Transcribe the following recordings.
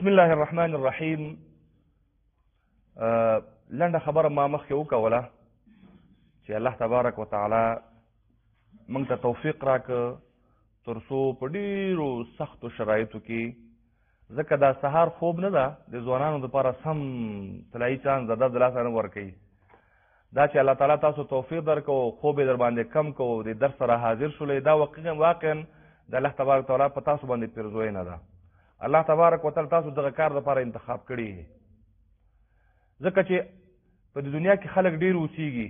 بسم الله الرحمن الرحیم. لنډه خبره ما مخکې وکوله چې الله تبارک وتعالی موږ ته توفیق راکړه تر څو په ډېرو سختو شرایطو کې، ځکه دا سهار خوب نه ده د ځوانانو دپاره سم طلایي چانس ده، دا د لاسه نه ورکوي. دا چې الله تعالی تاسو توفیق درکړو، خوب یې در باندې کم کوو، د درس سره حاضر شولئ، دا واقعا د الله تبارک وتعالی په تاسو باندې پیرزوی نه ده. الله تبارک وتعالی تاسو دغه کار دپاره انتخاب کړي، ځکه چې په دنیا کې خلک ډېر اوسېږي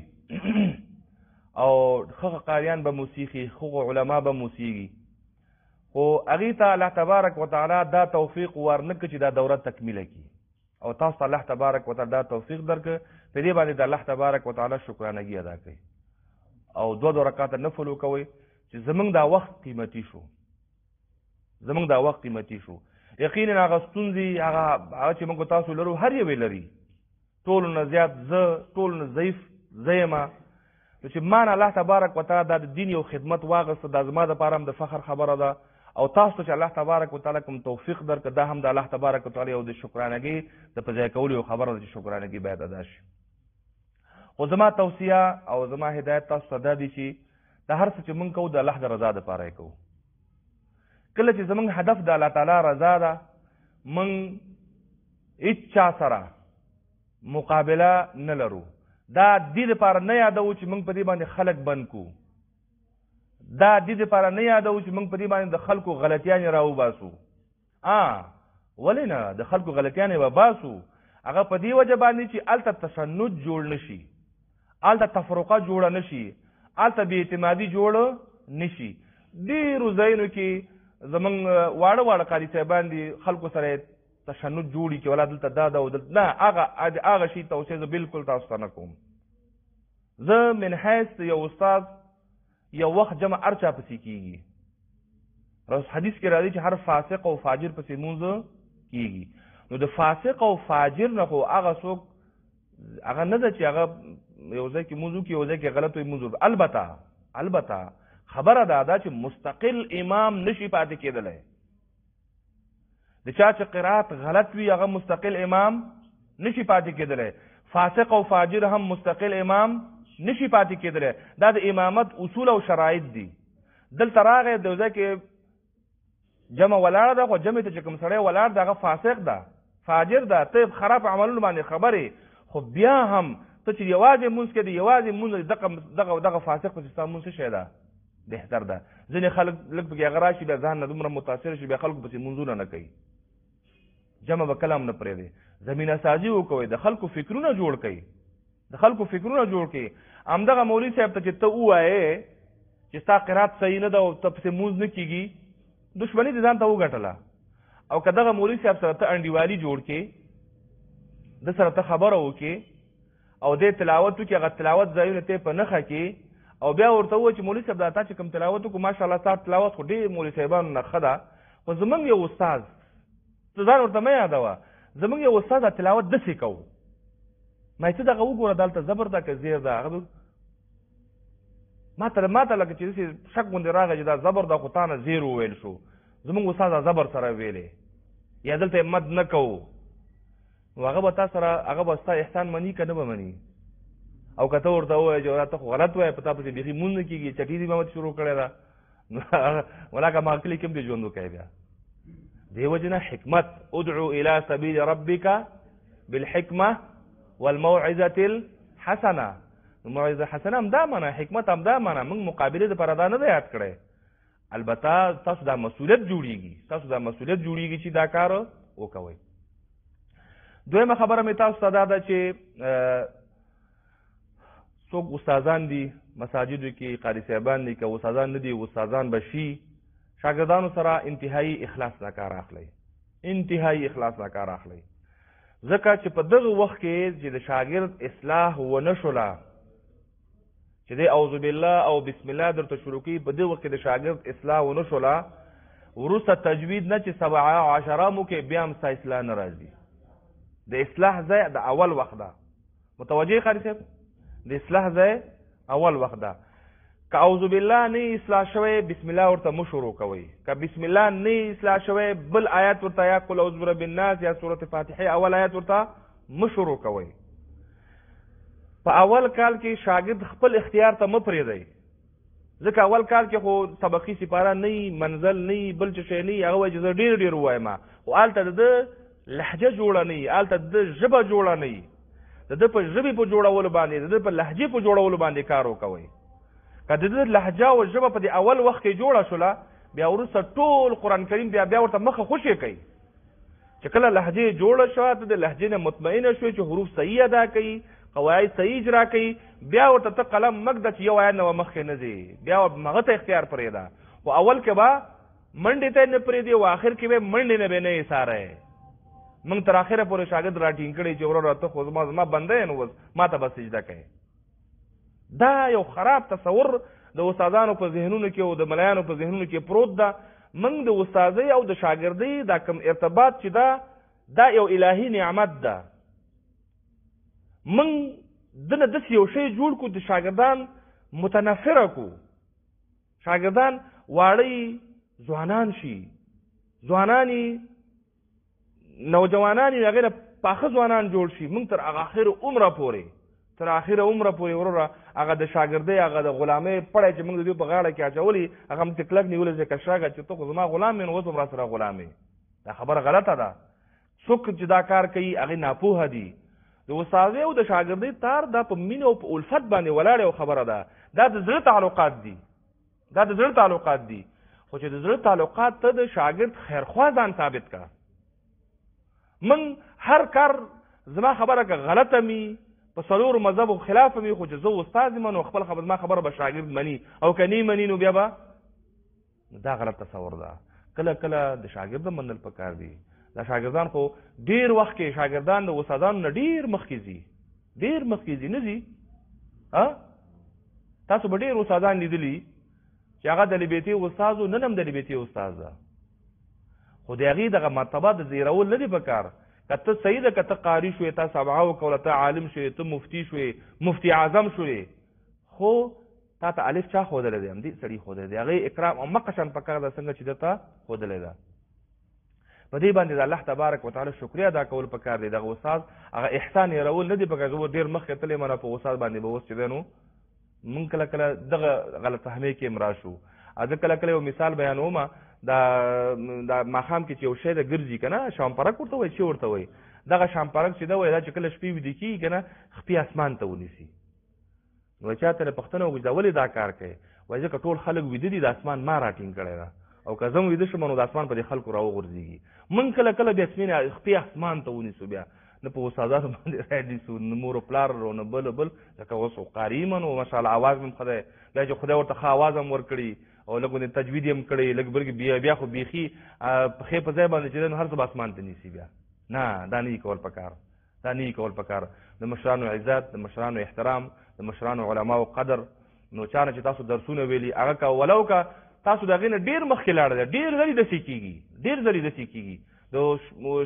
او ښه قاریان به موسیقي، ښه علما به موسیقي، خو هغې ته الله تبارک وتعالی دا توفیق ورنه کړه چې دا دوره تکمیله کړي، او تاسو ته الله تبارک وتعالی دا توفیق درکړه، په دې باندې د الله تبارک وتعالی شکرانګي ادا کړئ او دوه رکعاته نفل وکوئ چې زموږ دا وخت قیمتي شو، زموږ دا وخت قیمتي شو. یقینا هغه ستونزې هغه چې موږ تاسو لرو هر یوې لري، ټولو نه زیات زه، ټولو نه ضعیف زه یم، نو چې ما نه الله تبارک وتعالی دا د دین یو خدمت واغسته، دا زما دپاره هم د فخر خبره ده، او تاسو ته چې الله تبارک وتعالی کوم توفیق درکړه دا هم د الله تبارک وتعالی یو د شکرانګۍ د په ځای کولو یو خبره ده چې شکرانګي باید ادا شي. خو زما توصیه او زما هدایت تاسو ته دا دی چې د هر څه چې موږ کوو د الله د رضا دپاره یې کوو. کله چې زموږ هدف د الله تعالی رضا ده، موږ هېڅ چا سره مقابله نه لرو. دا دې دپاره نه یادوو چې موږ په دې باندې خلک بند کړو، دا دې دپاره نه یادوو چې موږ په دې باندې د خلکو غلطیانې راوباسو. ولې نه؟ د خلکو غلطیانې به باسو، هغه په دې وجه باندې چې هلته تشنج جوړ نه شي، هلته تفرقه جوړه نه شي، هلته بې اعتمادي جوړه نه شي. ډېرو ځایونو کې زمونږ واړه واړه قاري صاحبان دي، خلکو سره تشنج جوړي چې ولا دلته دا ده او دلته نه، هغه شي توصیه زه بالکل تاسو ته نه کوم. زه من حیث یو استاد یو وخت جمع هر چا پسې کېږي، حدیث کې راځي چې هر فاسق او فاجر پسې لمونځ کېږي. نو د فاسق او فاجر نه خو هغه څوک هغه نه ده چې هغه یو ځای کې لمونځ وکړي، یو ځای کې غلط وي لمونځ وکړي. البته خبره دا چې مستقل امام نشي پاتې کېدلی. د چا چې قرات غلط وي هغه مستقل امام نشي پاتې کېدلی. فاسق او فاجر هم مستقل امام نشي پاتې کېدلی. دا د امامت اصول او شرایط دي. دلته راغی د ځای کې جمع ولاړه ده، خو جمع ته چې کوم سړی ولاړ ده هغه فاسق ده، فاجر ده، ته خراب عملونو باندې خبرې، خو بیا هم ته چې یوازې مونځ کې د یوازې مونځ دغه فاسق پسې ستا مونځ څه شی ده؟ بهتر ده. ځینې خلک لږ پکې هغه راشي بیا ځان نه دومره متاثر شي، بیا خلکو پسې مونځونه نه کوي، جمع به کله هم نه پرېږدي. زمینه سازي وکوئ، د خلکو فکرونه جوړ کړئ، د خلکو فکرونه جوړ کړئ. همدغه مولوي صاحب ته چې ته ووایې چې ستا قرات صحیح نه ده او ته پسې مونځ نه کېږي، دشمني دې ځان ته وګټله. او که دغه مولوي صاحب سره ته انډیوالي جوړ کړې، د سره ته خبره وکړې او دې تلاوت وکړي، هغه تلاوت ځایونه ته په نښه کړي او بیا ورته ووایي چې مولوي صاحب دا تا چې کوم تلاوت وکړو ماشاءالله ستا تلاوت خو ډېر مولوي صاحبانو نه ښه ده، خو زموږ یو استاد، ته ځان ورته مه یادوه، زموږ یو استاد دا تلاوت داسې کوو، ما څه دغه وګوره دلته زبر ده که زیر ده، هغه ماته لکه چې داسې شک غوندې راغی چې دا زبر ده خو تا نه زیر وویل شو، زموږ استاد دا زبر سره ویلې، یا دلته یې مد نه کوو. نو هغه به تا سره هغه به ستا احسان مني که نه به مني؟ او که ته ورته ووایې چې ته خو غلط وایې، په تا پسې بیخي مونځ نه کېږي، چټي دې محمد شروع کړې ده، نو ولاکه ما کلي کې هم دې ژوند وکړی. بیا دې وجې نه حکمت، ادعو الى سبیل ربک بالحکمه والموعظة الحسنه. موعظه حسنه هم دا معنی، حکمت هم دا معنی، موږ مقابلې دپاره دا نه ده یاد کړی. البته تاسو دا مسؤلیت جوړیږي چې دا کار وکوئ. دویمه خبره مې تاسو ته دا ده چې څوک استادان دي مساجدو کې، قاري صاحبان دي، که استادان نه دي استادان به شي، شاګردانو سره انتهایی اخلاص نه کار اخلئ، انتهایی اخلاص نه کار اخلئ. ځکه چې په دغه وخت کې چې د شاګرد اصلاح ونه شوله، چې دی اعوذ بالله او بسم الله درته شروع کوي، په دې وخت کې د شاګرد اصلاح ونه شوله، وروسته تجوید نه چې 17 مو کې بیا هم ستا اصلاح نه راځي. د اصلاح ځای د اول وخت ده، متوجه قاري صاحب؟ د اصلاح ځای اول وخت ده. که اعوذ بالله نه اصلاح شوی بسم الله ورته مو شروع کوئ، که بسم الله نه اصلاح شوی بل آیات ورته یا قل اعوذ برب الناس یا سورة فاتحه اول آیات ورته مو شروع کوئ. په اول کال کې شاګرد خپل اختیار ته مه پرېږدئ، ځکه اول کال کې خو سبقي سپاره نه وي، منزل نه وي، بل څه شی نه وي، هغه وایي چې زه ډېر ډېر ووایم، خو هلته د ده لهجه جوړه نه وي، هلته د ده ژبه جوړه نه وي. د ده په ژبې په جوړولو باندې، د ده په لهجې په جوړولو باندې کار وکوئ. که د ده لهجه او ژبه په دې اول وخت کې جوړه شوله، بیا وروسته ټول قرآن کریم بیا ورته مخه خوشې کوي. چې کله لهجې جوړه شوه، ته د لهجې نه مطمئنه شوې چې حروف صحیح ادا کوي، قواعد صحیح اجرا کوي، بیا ورته ته قلم مږده چې یو آیت نه مخکې نه ځي، بیا هغه ته اختیار پرېږده. خو اول کې به منډې ته نه پرېږدي او آخر کې به منډې نه به نه ایساری. موږ تر اخره پورې شاګرد راټینګ کړی چې وروره ته خو زما بنده یې نو اوس ما ته به سجده کوې. دا یو خراب تصور د استادانو په ذهنونو کې او د ملایانو په ذهنونو کې پروت ده. موږ د استادۍ او د شاګردۍ دا کوم ارتباط چې دا یو الهي نعمت ده. موږ دنه داسې یو شی جوړ کړو د شاګردان متنفره کړو، شاګردان واړه ځوانان شي، ځوانان نوجوانان یې هغې نه پاخه ځوانان جوړ شي. موږ تر هغه اخر عمره پورې وروره هغه د شاګردۍ هغه د غلامۍ پړی چې موږ د دوی په غاړه کې اچولي هغه موږ کلک نیولی ځکه شاګه چې ته خو زما غلام یې نو اوس هم را سره غلام یې. دا خبره غلطه ده. څوک چې دا کار کوي هغې ناپوهه دي. د استادۍ او د شاګردۍ تار دا په مینه او په الفت باندې ولاړ یو خبره ده. دا د زړه تعلقات دي. خو چې د زړه تعلقات ته د شاګرد خیرخوا ځان ثابت کا. من هر کار زما خبره که غلطه می په څلورو مذهبو خلاف می، خو چې زه استاد یم نو خپل زما خبره به شاګرد مني، او که نه مني نو بیا به دا غلط تصور ده. کله کله د شاګرد منل پکار دي. دا شاګردان خو ډېر وخت کې شاګردان د استادانو نه ډېر مخکې ځي نه ځي. تاسو به ډېر استادان لیدلي چې هغه د لبیتي استاد و، نن هم د لبیتي استاد ده، خو د هغې دغه مرتبه د زیرول نه دي پکار. که ته صحیح ده، که ته قاري شوې، تا سبعه وکوله، ته عالم شوې، ته مفتي شوې، مفتي اعظم شوې، خو تا ته الف چا ښودلی دی؟ همدې سړي ښودلی دی. هغې اکرام او مقه شان پکار ده څنګه چې ده ته ښودلی ده. په دې باندې د الله تبارک وتعالی شکریه ادا کول پکار دی. دغه استاد هغه احسان هېرول نه دي پکار. زه ډېر مخکې تللی منه په استاد باندې به اوس چې دی نو مونږ کله کله دغه غلط فهمۍ کې هم راشو. زه کله کله یو مثال بیانوم، دا ماښام کې چې یو شی د ګرځي که نه، شامپرک ورته وایي، چې ورته وایي دغه شامپرک چې ده وایي دا چې کله شپې ویده کېږي که نه، خپې اسمان ته ونیسي. نو چا ته پوښتنه وکړي دا ولې دا کار کوي؟ وایي ځکه ټول خلک ویده دي، د اسمان ما راټینګ کړی ده، او که زه هم ویده شم نو د اسمان په دې خلکو راوغورځېږي. موږ کله کله بیا خپې اسمان ته ونیسو، بیا نه په استادانو باندې راډیسو، نه مور و پلار او نه بل ځکه اوس قاري یم نو ماشاءالله اواز مې خدای بیا چې خدای ورته ښه اواز هم ورکړي او لږ تجوید یې هم کړی، لږ بلکې بیا خو بیخي پښې په ځای باندې چې دی نو هر څه به اسمان ته نیسي. بیا نه، دا نه کول پکار. د مشرانو عزت، د مشرانو احترام، د مشرانو علماو قدر. نو چا نه چې تاسو درسونه ویلي هغه که ولو که تاسو د هغې نه ډېر مخکې لاړه ده، ډېر ځلې داسې کېږي د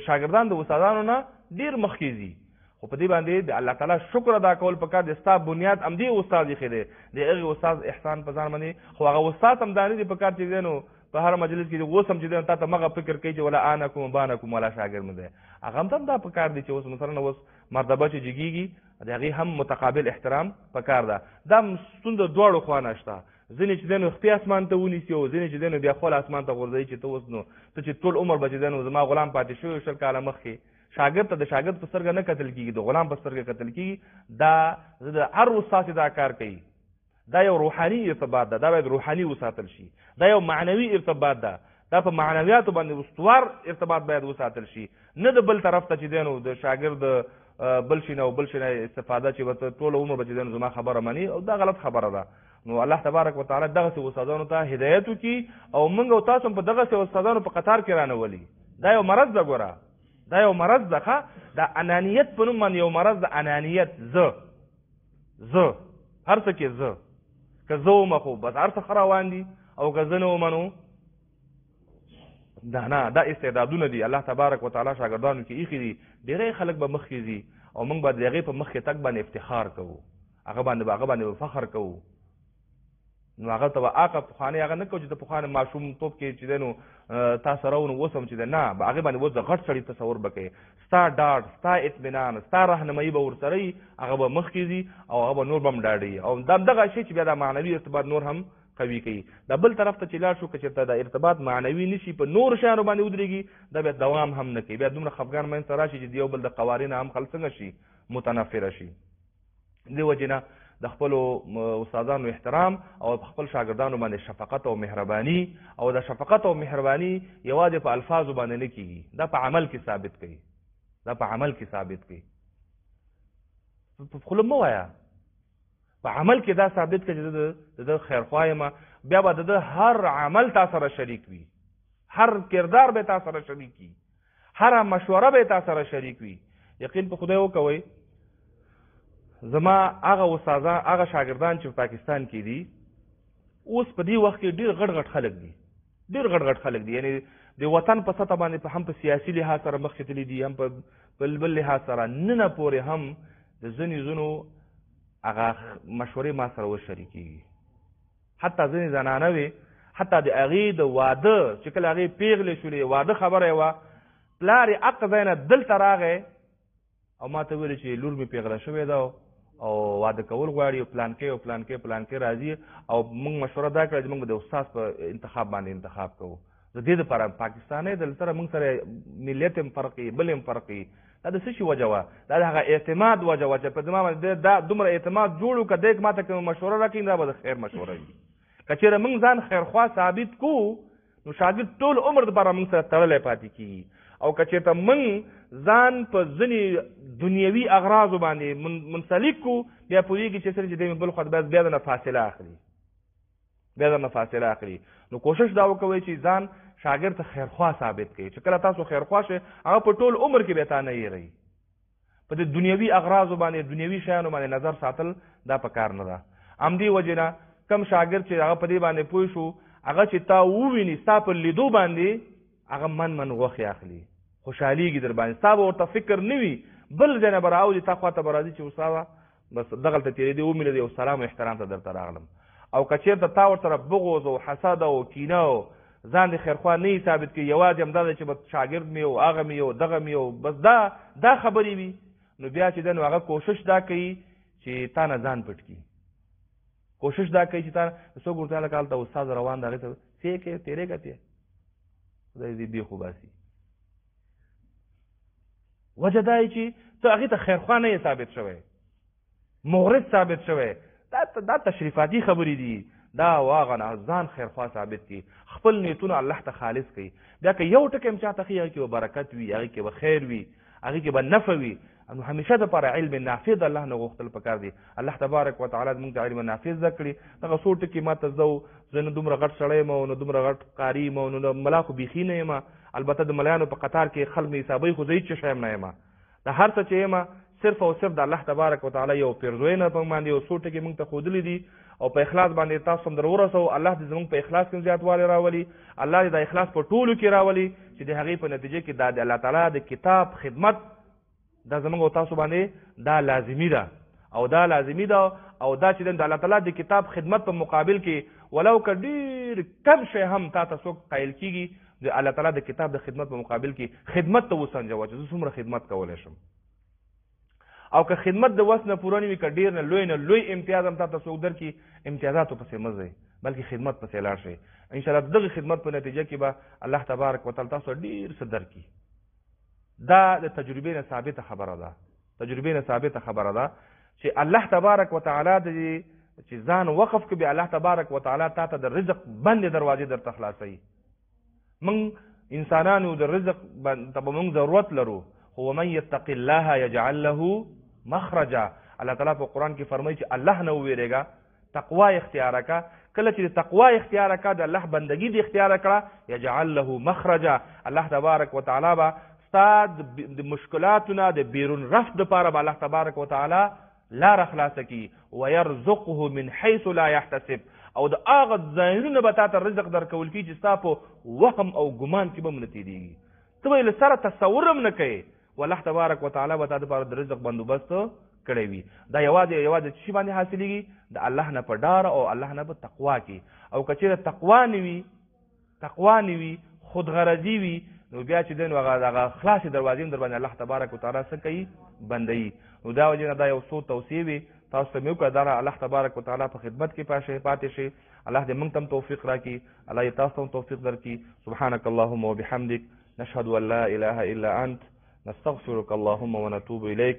شاګردان د استادانو نه ډېر مخکې ځي. خو په دې باندې د الله تعالی شکر ادا کول پکار دی. ستا بنیاد همدې استاد ایښی دی، د هغې استاد احسان په ځان باندې. خو هغه استاد هم دا نه دی پکار چې دی نو په هر مجلس کې اوس هم چې دی تا ته مغه فکر کوي چې ولا آنکم بانکم ولا شاګرد مې دی. هغه هم دا پکار دی چې اوس مثلا اوس مرتبه چې جګېږي د هغې هم متقابل احترام پکار ده. دا ستونزه دواړو خوا نه شته. ځینې چې دی نو خپې اسمان ته ونیسي او ځینې چې دی نو بیا خپل اسمان ته غورځوي چې ته اوس نو ته چې ټول عمر به چې دی نو زما غلام پاتې شوی 20 کاله مخکې. شاګرد ته د شاګرد په سترګه نه کتل کېږي، د غلام په سترګه کتل کېږي. دا زه د هر استاد دا کار کوي، دا یو روحاني ارتباط ده، دا باید روحاني وساتل شي. دا یو معنوي ارتباط ده، دا په معنویاتو باندې استوار ارتباط باید وساتل شي، نه د بل طرف ته چې دی نو د شاګرد بل شي نه استفاده چې ورته ټول عمر به چې دی نو زما خبره مني، او دا غلط خبره ده. نو الله تبارک وتعالی دغسې استادانو ته هدایت وکړي او موږ او تاسو هم په دغسې استادانو په قطار کې رانولي. دا یو مرض ده، ګوره دا یو مرض ده. دا انانیت په نوم باندې یو مرض ده. انانیت، زه هر څه کې زه، که زه ومه خو بس هر څه ښه روان دي، او که زه نه ومه نو دا استعدادونه دي الله تبارک وتعالی شاګردانو کې ایښي دي. ډېری خلک به مخکې ځي او موږ به د هغې په مخکې تګ باندې افتخار کوو، هغه باندې به فخر کوو. نو هغه ته به هغه پخوانۍ هغه نه کوو چې ته پخوانۍ ماشومتوب کې چې دی نو تا سره و نو اوس هم چې دی نه هغې باندې اوس د غټ سړي تصور به کوې ستا ډاډ ستا اطمینان ستا رهنمایي به ورسره وي هغه به مخکې ځي او هغه به نور به هم ډاډوي او دغه شی چې بیا د معنوي ارتباط نور هم قوي کوي د بل طرف ته چې لاړ شو که چېرته د ارتباط معنوي نشي په نورو شیانو باندې ودرېږي دا بیا دوام هم نه کوي بیا دومره خفګان منځته راشي چې د یو بل د قوارینه هم خلک څنګه شي متنفره شي دې وجې نه د خپلو استادانو احترام او خپل شاګردانو باندې شفقت او مهرباني او د شفقت او مهرباني یوازې په الفاظو باندې نه کېږي دا په عمل کې ثابت کوي دا په عمل کې ثابت کوي په خوله مه وایه په عمل کې دا ثابت کړي چې د خیرخوا یم بیا به د هر عمل تا سره شریک وي هر کردار به تا سره شریک وي هر مشوره به تا سره شریک وي یقین په خدای وکوئ زما هغه استادان هغه شاګردان چې په پاکستان کې دي اوس په دې وخت کې ډېر غټ غټ خلک دي ډېر غټ غټ خلک دي یعنی د وطن په سطح باندې هم په سیاسي لحاظ سره مخکې تللي دي هم په بل لحاظ سره نن پورې هم د ځینو هغه مشورې ما سره وشریکېږي حتی ځینې زنانه وې حتی د هغې د واده چې کله هغې پیغلې شولې واده خبره یې وه پلار یې حق ځای نه دلته راغی او ما ته ویلې چې لور مې پیغله شوې ده او واده کول غواړي او پلانکې راځي او موږ مشوره دا کړه چې موږ د استاد په انتخاب باندې انتخاب کوو د دې دپاره پاکستانی دلته موږ سره ملیت هم فرق وي بل هم فرق وي دا د څه شي وجه وه دا د هغه اعتماد وجه وه چې په زما باندې دا دومره اعتماد جوړ وو که دی ما ته کومه مشوره راکړي دا به د خیر مشوره وي که چېرې موږ ځان خیرخوا ثابت کوو نو شاګرد ټول عمر دپاره موږ سره تړلی پاتې کېږي او که چېرته موږ ځان په ځینې دنیوي اغراضو باندې منسلک کو بیا پوهېږي چې سره چې دی مې بل خوا بیا درنه فاصله اخلي نو کوشش دا وکوئ چې ځان شاګرد ته خیرخوا ثابت کړي چې کله تاسو خیرخوا شئ هغه په ټول عمر کې بیا تا نه هېروي په دې دنیوي اغراضو باندې دنیوي شیانو باندې نظر ساتل دا په کار نه ده همدې وجې نه کم شاګرد چې هغه په دې باندې پوه شو هغه چې تا وویني ستا په لیدو باندې هغه من غوښې اخلي خوشحالېږي در باندې ستا به ورته فکر نه وي بل ځای نه به راوځي تا خوا ته به راځي چې استاده بس دغلته تېرېدې ومینه یو سلام او احترام ته درته راغلم او که چېرته تا ورسره بغض او حسد او کینه او ځان د خیرخوا نه ثابت کړي یوازې همدا ده چې به شاګرد مې او هغه مې او دغه مې او بس دا خبرې وي نو بیا چې دی نو هغه کوشش دا کوي چې تا نه ځان پټ کړي کوشش دا کوي چې تا څوک ورته لکه هلته استاد روان دی هغې ته څه کوې تېرې کتې خدای دې بې خو باسي وجه دا چې ته هغې ته خیرخوا نه یې ثابت شوی مغرض ثابت شوی دا تشریفاتي خبرې دي دا واغه نه ځان خیرخوا ثابت کړي خپل نیتونه الله ته خالص کړي بیا که یو ټکی هم چاته ښي هغې کې به برکت وي هغې کې به خیر وي هغې کې به نفع وي نو همیشه دپاره علم نافع د الله نه غوښتل پکار دي الله تبارک وتعالی زموږ د علم نافع زده کړي دغه څو ټکي ما ته زه نه دومره غټ سړی یم او نه دومره غټ قاري یم او نو د ملا خو بیخي نه یم البته د ملایانو په قطار کې خلک مې حسابوي خو زه هېڅ شی هم نه یم د هر څه چې یم صرف او صرف د الله تبارک وتعالی یو پیرزوی نه په باندې یو څو ټکي موږ ته ښودلي دي او په اخلاص باندې تاسو هم در ورسوو الله دې زموږ په اخلاص کې زیاتوالی راولي الله دې د اخلاص په ټولو کې راولي چې د هغې په نتیجه کې دا د الله تعالی د کتاب خدمت دا زموږ او تاسو باندې دا لازمي ده او دا چې د الله تعالی د کتاب خدمت په مقابل کې ولو که ډېر کم شی هم تا ته څوک قایل کېږي د الله تعالی د کتاب د خدمت په مقابل کې خدمت ته وسنجوه چې زه څومره خدمت کولی شم او که خدمت د وس نه پوره نه وي که ډېر نه لوی امتیاز هم تا ته څوک درکړي امتیازاتو پسې مه ځئ بلکې خدمت پسې لاړ شئ انشاءالله د دغې خدمت په نتیجه کې به الله تبارک وتعالی تاسو ډېر څه درکړي دا د تجربې نه ثابته خبره ده چې الله تبارک وتعالی چې ځان وقف کړي بیا الله تبارک وتعالی تا ته د رزق بندې دروازې درته خلاصوي موږ انسانانو د رزق ته به موږ ضرورت لرو خو ومن یتق الله یجعل له مخرجا الله تعالی په قرآن کې فرمایي چې الله نه وویرېږه تقوا اختیاره کا کله چې تقوا اختیاره کا د الله بندګي دې اختیاره کړه یجعل له مخرجا الله تبارک وتعالی به ستا د مشکلاتونه د بیرون رفت دپاره به الله تبارک وتعالی لاره خلاصه کړي ویرزقه من حیث لا یحتسب او د هغه ځایونو به تا ته رزق درکول کېږي چې ستا په وهم او ګمان کې به هم نه تېرېږي ته به یې له سره تصور هم نه کوې والله تبارک وتعالی به تا دپاره د رزق بندوبست کړی وي. دا یوازې شي باندې حاصلېږي د الله نه په ډار او الله نه په تقوا کې. او که چېرې تقوا نه وي خود غرضي وي نو بیا چې دی نو هغه خلاصې دروازې هم در باندې الله تبارک وتعالی څه کوي بندوي. نو دا وجې نه دا یو څو توصیې وي تاسو ته مې وکړه دا الله تبارک وتعالی په خدمت کې پاتې شي. الله دې موږ ته هم توفیق راکړي، الله دې تاسو ته هم توفیق درکړي. سبحانك اللهم وبحمدك نشهد ان لا اله الا انت نستغفرك اللهم ونتوب اليك.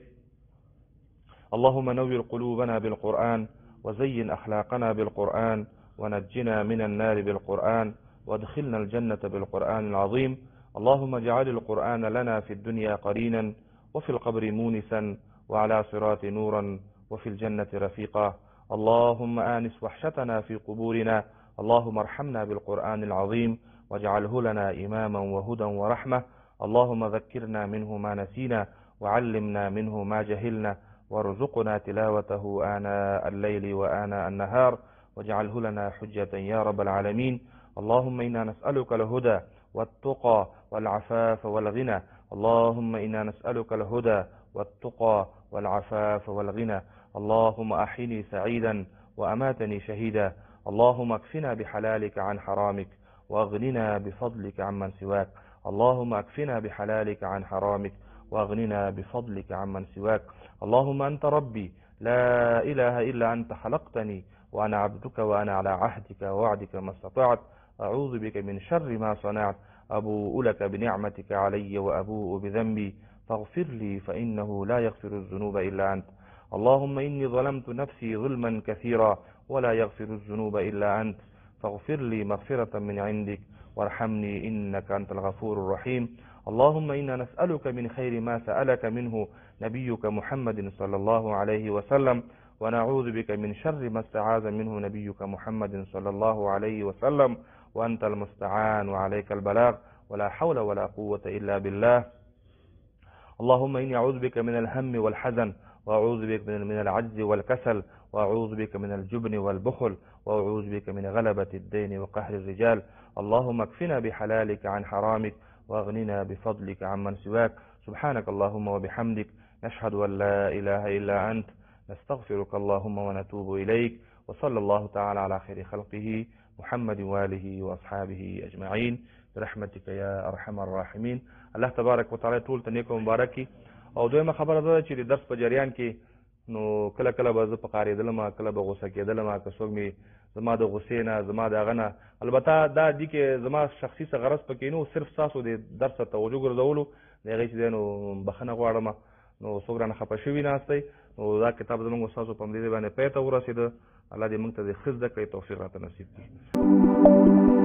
اللهم نور قلوبنا بالقرآن وزين أخلاقنا بالقرآن ونجنا من النار بالقرآن وادخلنا الجنة بالقرآن العظيم. اللهم اجعل القرآن لنا في الدنيا قرينا وفي القبر مونسا وعلى صراط نورا وفي الجنة رفيقا. اللهم آنس وحشتنا في قبورنا. اللهم ارحمنا بالقرآن العظيم واجعله لنا إماما وهدى ورحمة. اللهم ذكرنا منه ما نسينا وعلمنا منه ما جهلنا وارزقنا تلاوته آناء الليل وآناء النهار واجعله لنا حجة يا رب العالمين. اللهم إنا نسألك الهدى والتقى والعفاف والغنى. اللهم إنا نسألك الهدى والتقى والعفاف والغنى. اللهم أحيني سعيدا وأماتني شهيدا. اللهم اكفنا بحلالك عن حرامك واغننا بفضلك عمن سواك. اللهم اكفنا بحلالك عن حرامك واغننا بفضلك عمن سواك. اللهم أنت ربي لا إله إلا أنت خلقتني وأنا عبدك وأنا على عهدك ووعدك ما استطعت. أعوذ بك من شر ما صنعت. أبوء لك بنعمتك علي وأبوء بذنبي فاغفر لي فإنه لا يغفر الذنوب إلا أنت. اللهم إني ظلمت نفسي ظلما كثيرا ولا يغفر الذنوب إلا أنت فاغفر لي مغفرة من عندك وارحمني إنك أنت الغفور الرحيم. اللهم إنا نسألك من خير ما سألك منه نبيك محمد صلى الله عليه وسلم ونعوذ بك من شر ما استعاذ منه نبيك محمد صلى الله عليه وسلم وأنت المستعان وعليك البلاغ ولا حول ولا قوة إلا بالله. اللهم إني أعوذ بك من الهم والحزن وأعوذ بك من العجز والكسل وأعوذ بك من الجبن والبخل وأعوذ بك من غلبة الدين وقهر الرجال. اللهم اكفنا بحلالك عن حرامك واغننا بفضلك عمن سواك. سبحانك اللهم وبحمدك نشهد أن لا إله إلا أنت نستغفرك اللهم ونتوب إليك. وصلى الله تعالى على خير خلقه محمد وآله وأصحابه أجمعين برحمتك يا أرحم الراحمين. الله تبارک وتعالى ټول ته نیک مبارکي. او دویمه خبره ده چې د درس په جریان کې نو کله کله به زه په قارېدلم کله به غوسه کېدلم که څوک مې زما د غوسې نه زما د هغه نه البته دا دي کې زما شخصي څه غرض پکې نو صرف ستاسو د درس ته توجه ګرځولو د هغې چې دی نو بخښنه غواړم نو څوک رانه خفه شوي ناست دی. نو دا کتاب زموږ ستاسو په همدې باندې پای ته ورسېده. الله دې موږ ته د ښه زده کړې توفیق راته نصیب کړي.